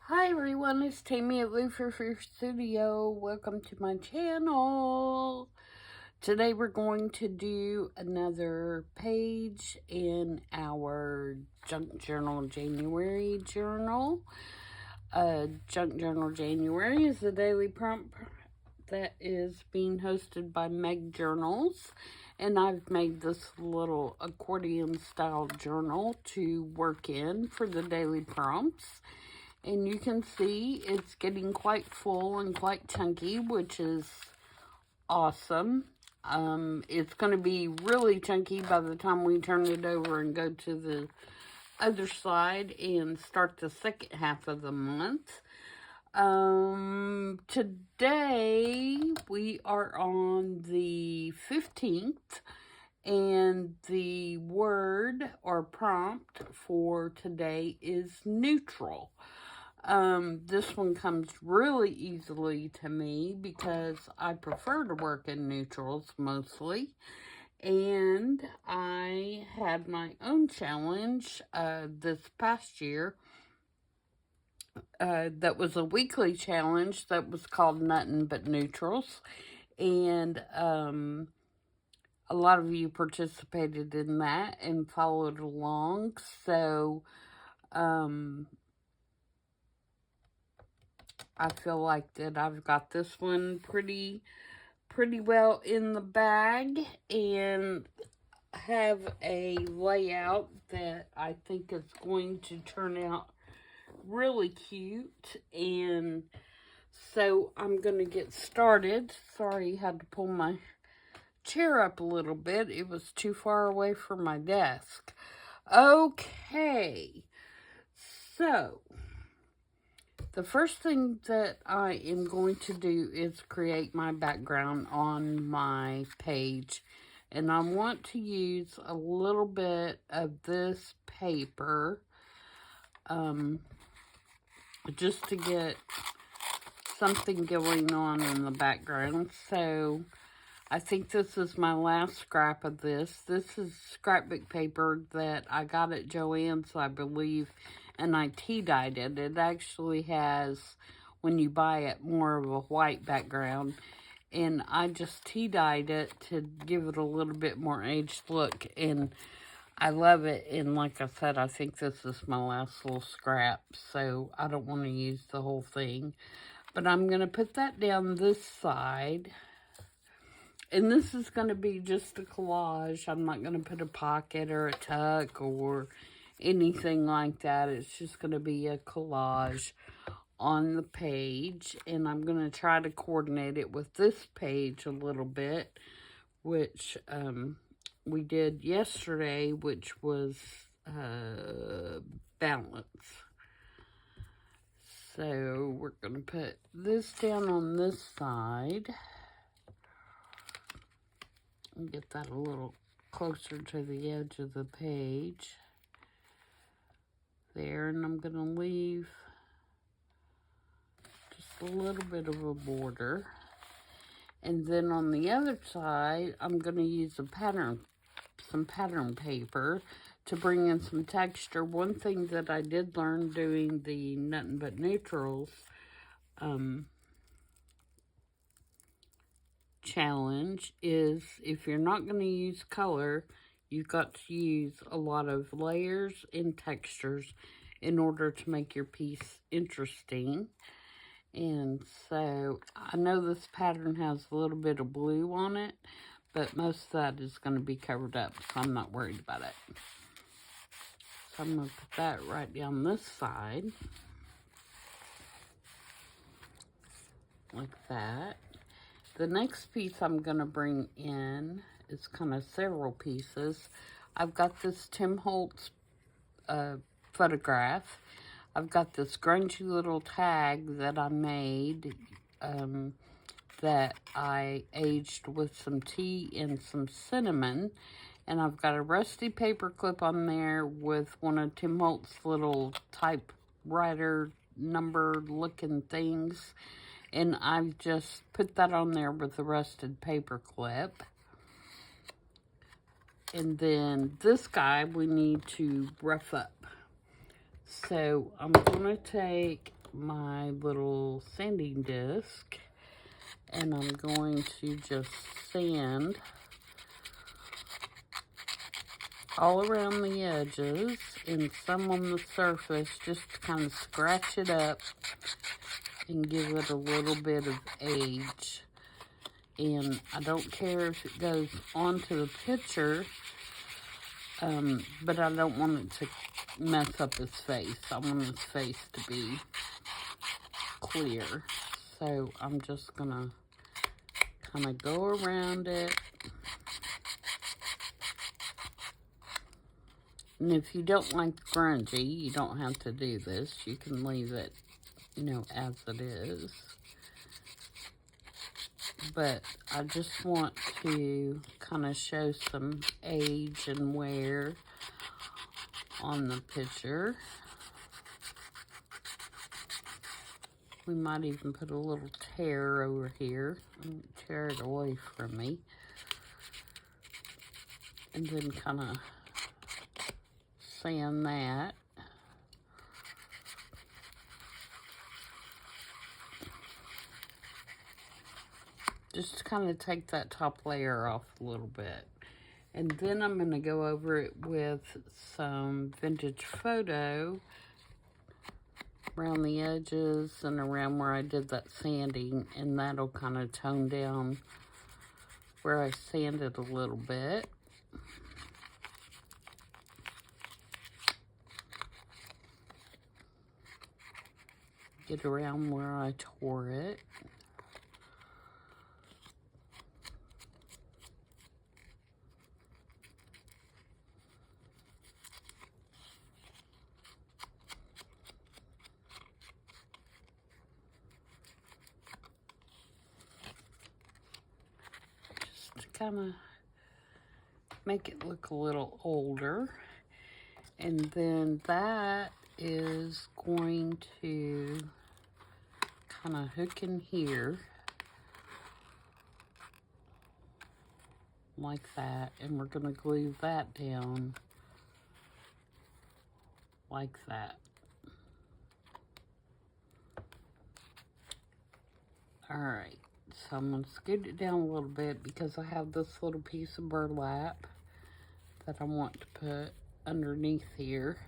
Hi everyone, it's Tammy at Frou-frou Studio. Welcome to my channel. Today we're going to do another page in our Junk Journal January journal. Junk Journal January is the daily prompt that is being hosted by Meg Journals. And I've made this little accordion style journal to work in for the daily prompts. And you can see it's getting quite full and quite chunky, which is awesome. It's going to be really chunky by the time we turn it over and go to the other side and start the second half of the month. Today we are on the 15th. And the word or prompt for today is neutral. This one comes really easily to me because I prefer to work in neutrals mostly. And I had my own challenge this past year that was a weekly challenge that was called Nothing But Neutrals. And a lot of you participated in that and followed along. So I feel like that I've got this one pretty well in the bag and have a layout that I think is going to turn out really cute. And so I'm going to get started. Sorry, I had to pull my chair up a little bit. It was too far away from my desk. Okay, so the first thing that I am going to do is create my background on my page. And I want to use a little bit of this paper just to get something going on in the background. So I think this is my last scrap of this. This is scrapbook paper that I got at Joann's, I believe, and I tea-dyed it. It actually has, when you buy it, more of a white background. And I just tea-dyed it to give it a little bit more aged look. And I love it. And like I said, I think this is my last little scrap. So I don't want to use the whole thing. But I'm going to put that down this side. And this is going to be just a collage. I'm not going to put a pocket or a tuck or anything like that. It's just going to be a collage on the page. And I'm going to try to coordinate it with this page a little bit, which we did yesterday, which was balance. So we're going to put this down on this side. And get that a little closer to the edge of the page. There, and I'm going to leave just a little bit of a border. And then on the other side, I'm going to use some pattern paper to bring in some texture. One thing that I did learn doing the Nothing But Neutrals challenge is if you're not going to use color, you've got to use a lot of layers and textures in order to make your piece interesting. And so I know this pattern has a little bit of blue on it, but most of that is going to be covered up, so I'm not worried about it. So I'm going to put that right down this side, like that. The next piece I'm going to bring in is kind of several pieces. I've got this Tim Holtz photograph. I've got this grungy little tag that I made that I aged with some tea and some cinnamon. And I've got a rusty paper clip on there with one of Tim Holtz little typewriter number looking things. And I've just put that on there with a rusted paper clip. And then this guy we need to rough up. So I'm going to take my little sanding disc, and I'm going to just sand all around the edges and some on the surface, just to kind of scratch it up and give it a little bit of age. And I don't care if it goes onto the picture, but I don't want it to mess up his face. I want his face to be clear. So I'm just gonna kind of go around it. And if you don't like grungy, you don't have to do this. You can leave it, you know, as it is. But I just want to kind of show some age and wear on the picture. We might even put a little tear over here and tear it away from me. And then kind of sand that. Just to kind of take that top layer off a little bit. And then I'm going to go over it with some vintage photo around the edges and around where I did that sanding, and that'll kind of tone down where I sanded a little bit. Get around where I tore it. Just to kind of make it look a little older. And then that is going to kind of hook in here like that, and we're going to glue that down like that. Alright, so I'm going to scoot it down a little bit because I have this little piece of burlap that I want to put underneath here.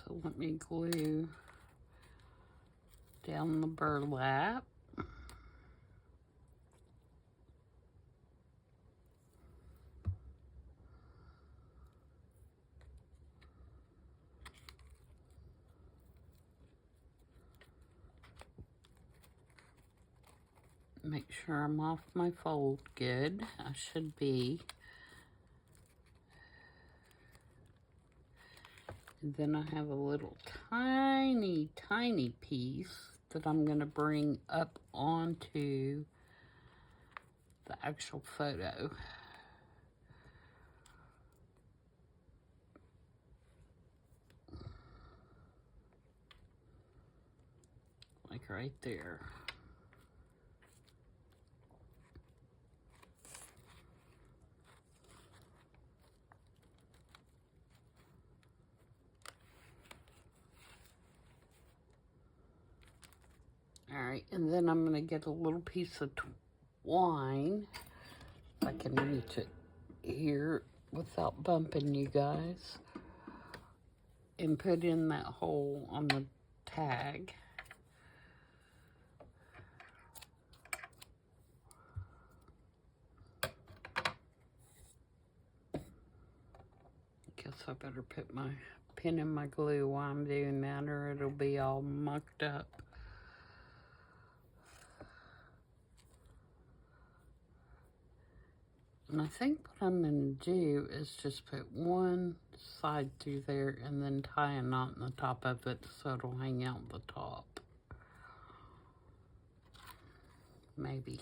So let me glue down the burlap. Make sure I'm off my fold good. I should be. And then I have a little tiny, tiny piece that I'm going to bring up onto the actual photo. Like right there. Alright, and then I'm going to get a little piece of twine, if I can reach it here without bumping you guys, and put in that hole on the tag. Guess I better put my pin in my glue while I'm doing that, or it'll be all mucked up. And I think what I'm going to do is just put one side through there and then tie a knot in the top of it so it'll hang out the top. Maybe.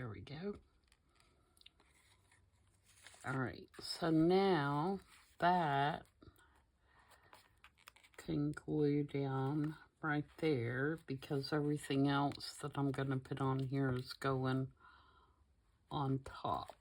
There we go. Alright, so now that can glue down right there because everything else that I'm going to put on here is going on top.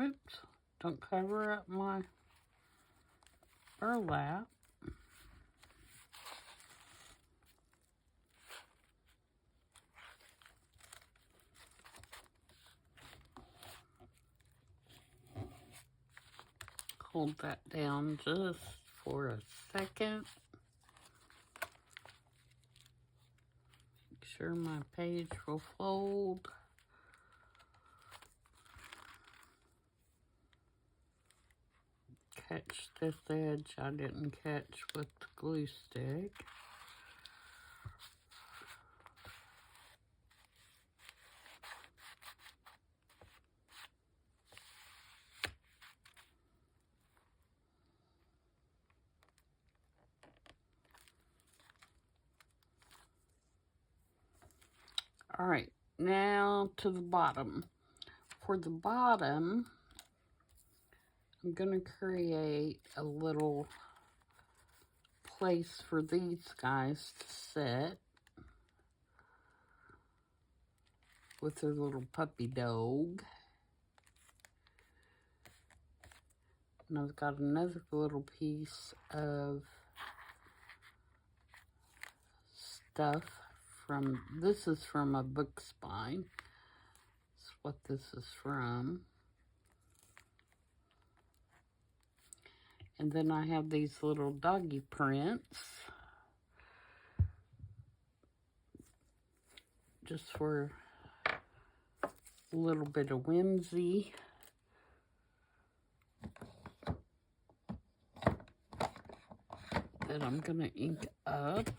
Oops, don't cover up my burlap. Hold that down just for a second. Make sure my page will fold. Catch this edge I didn't catch with the glue stick. All right, now to the bottom. For the bottom, I'm going to create a little place for these guys to sit with their little puppy dog. And I've got another little piece of stuff from, this is from a book spine. That's what this is from. And then I have these little doggy prints. Just for a little bit of whimsy. That I'm gonna ink up.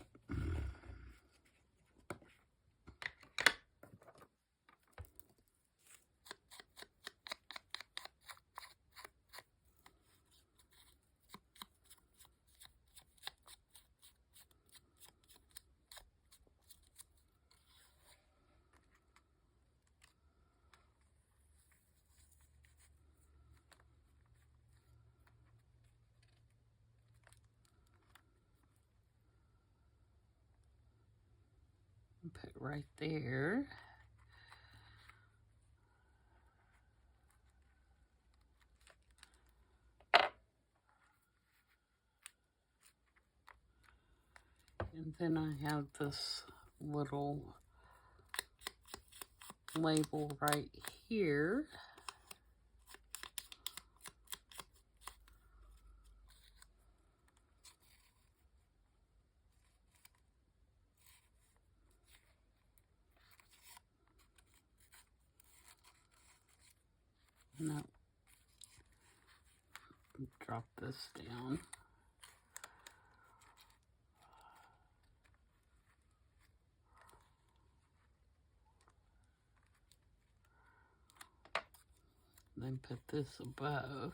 Put right there. And then I have this little label right here. No. Drop this down. Then put this above.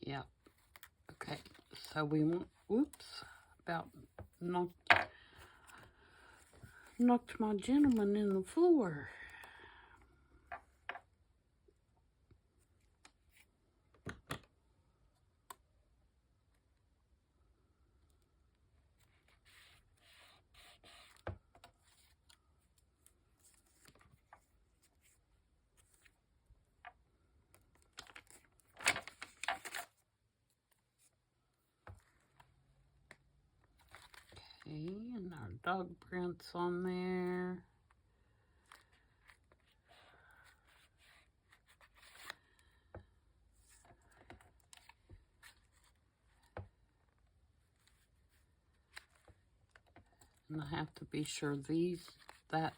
Yep. Okay, so we want, oops, about knocked my gentleman in the floor. Okay, and our dog prints on there. And I have to be sure that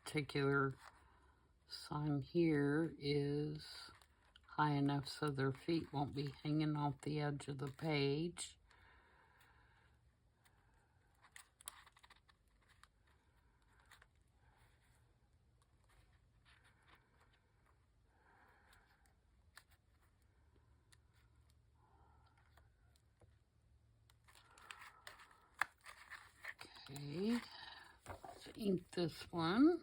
particular sign here is high enough so their feet won't be hanging off the edge of the page. Okay, let's ink this one.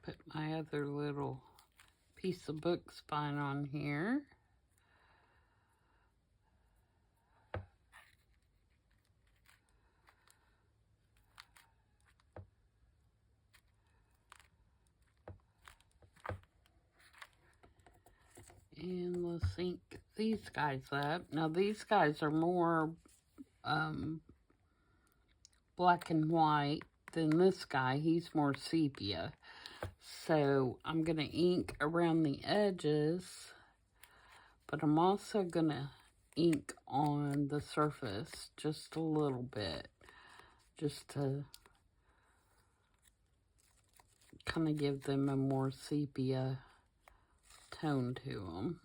Put my other little piece of book spine on here. And let's ink these guys up. Now these guys are more black and white than this guy. He's more sepia. So I'm going to ink around the edges, but I'm also going to ink on the surface just a little bit, just to kind of give them a more sepia tone to them.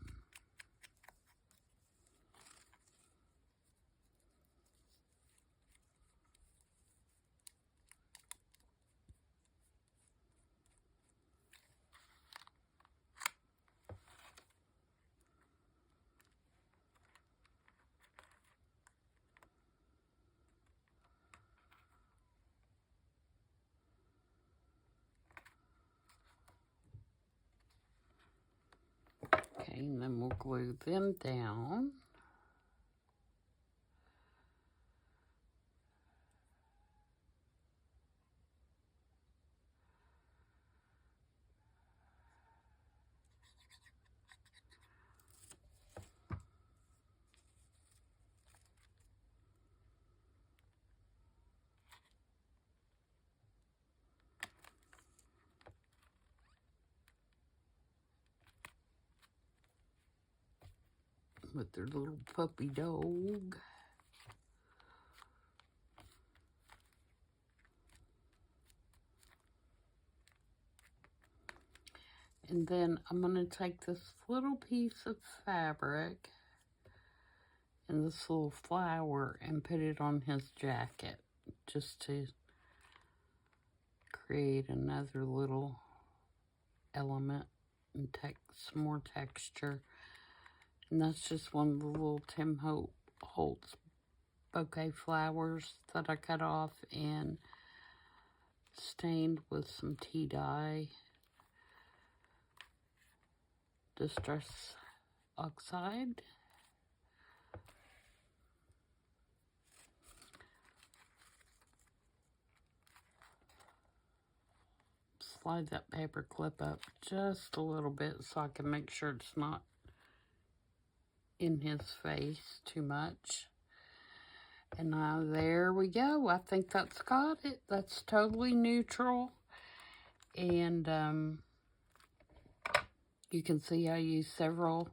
Okay, and then we'll glue them down. With their little puppy dog. And then I'm going to take this little piece of fabric and this little flower and put it on his jacket, just to create another little element and some more texture. And that's just one of the little Tim Holtz bouquet flowers that I cut off and stained with some tea dye, Distress Oxide. Slide that paper clip up just a little bit so I can make sure it's not in his face too much. And now there we go. I think that's got it. That's totally neutral. And you can see I use several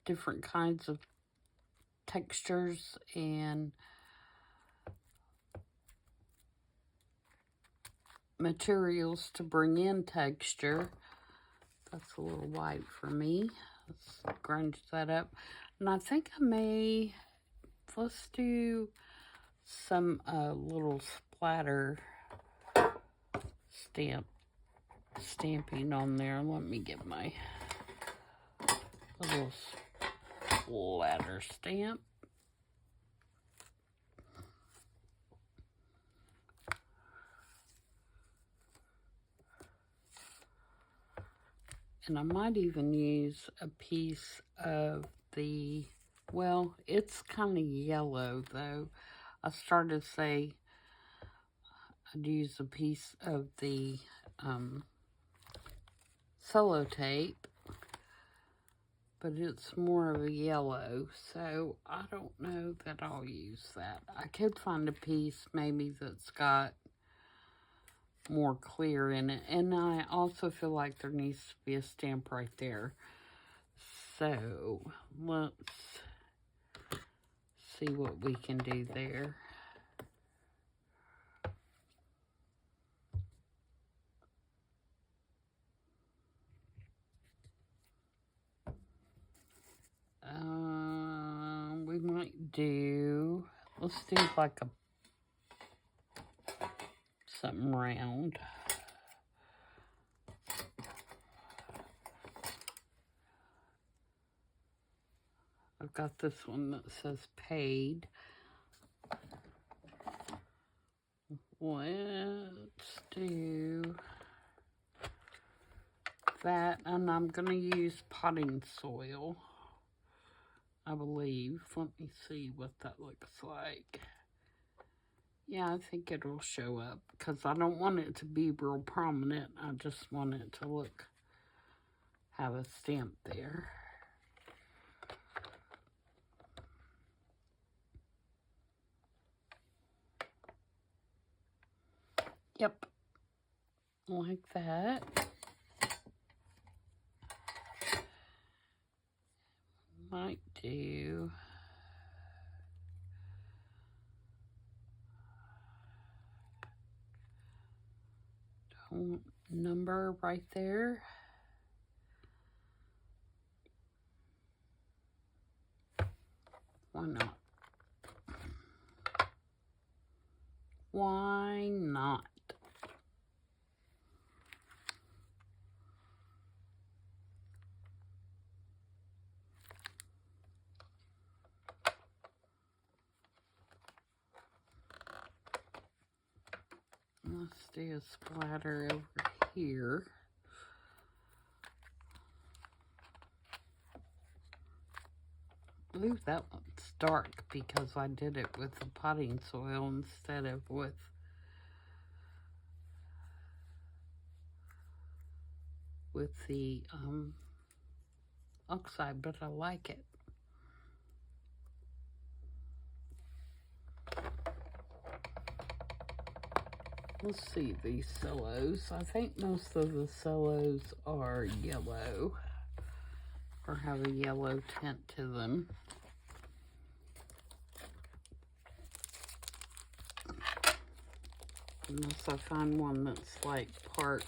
different kinds of textures and materials to bring in texture. That's a little white for me. Let's grunge that up. And I think let's do some little splatter stamping on there. Let me get my little splatter stamp. And I might even use a piece of the, well, it's kind of yellow though. I started to say I'd use a piece of the sellotape, but it's more of a yellow, so I don't know that I'll use that. I could find a piece maybe that's got more clear in it, and I also feel like there needs to be a stamp right there. So let's see what we can do there. We might do, let's do like a something round. I've got this one that says paid. Let's do that, and I'm gonna use potting soil, I believe. Let me see what that looks like. Yeah, I think it'll show up because I don't want it to be real prominent. I just want it to have a stamp there. Yep, like that. Might do number right there. Why not? Why not? Let's do a splatter over here. Ooh, that one's dark because I did it with the potting soil instead of with the oxide, but I like it. Let's see these cellos. I think most of the cellos are yellow or have a yellow tint to them. Unless I find one that's like part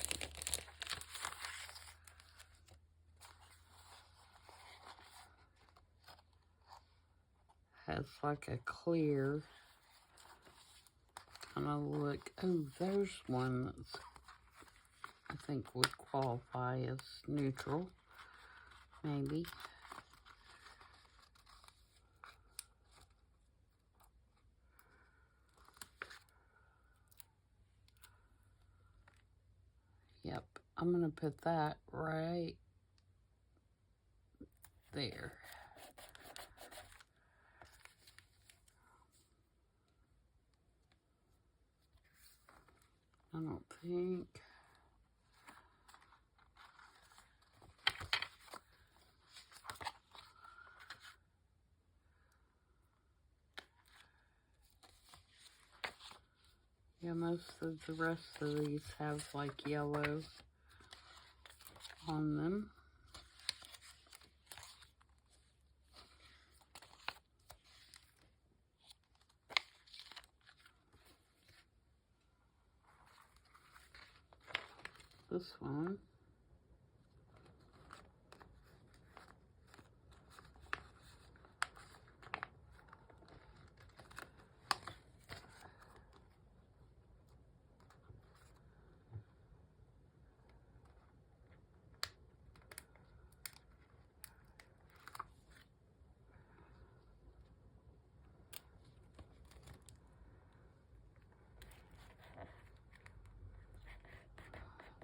has like a clear kind of look. Oh, there's one that's I think would qualify as neutral, maybe. Yep, I'm gonna put that right there. I don't think. Yeah, most of the rest of these have like yellow on them. This one.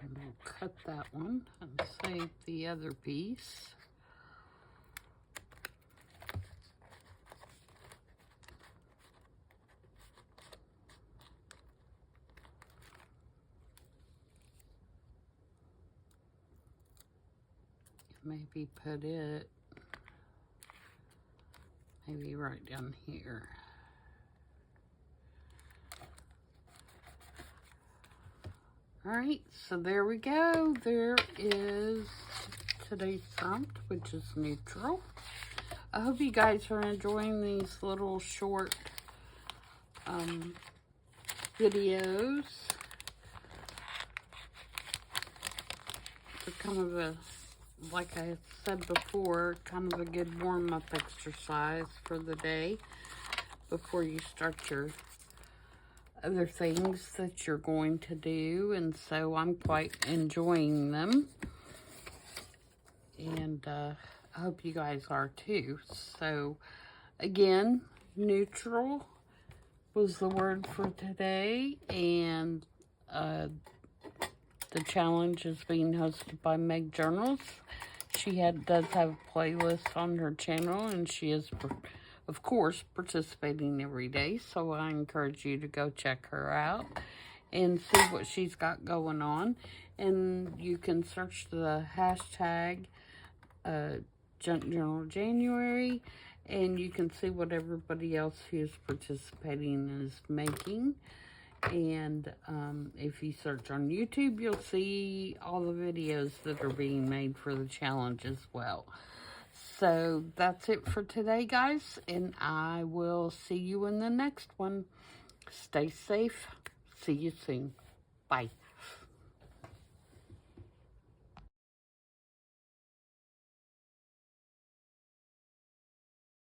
And we'll cut that one and save the other piece. maybe put it maybe right down here. Alright, so there we go. There is today's prompt, which is neutral. I hope you guys are enjoying these little short videos. It's kind of a, like I said before, kind of a good warm-up exercise for the day before you start your other things that you're going to do. And so I'm quite enjoying them. And I hope you guys are too. So again, neutral was the word for today. And the challenge is being hosted by Meg Journals. She does have a playlist on her channel, and she is, of course, participating every day. So I encourage you to go check her out and see what she's got going on. And you can search the hashtag Junk Journal January, and you can see what everybody else who is participating is making. And if you search on YouTube, you'll see all the videos that are being made for the challenge as well. So that's it for today, guys, and I will see you in the next one. Stay safe. See you soon. Bye.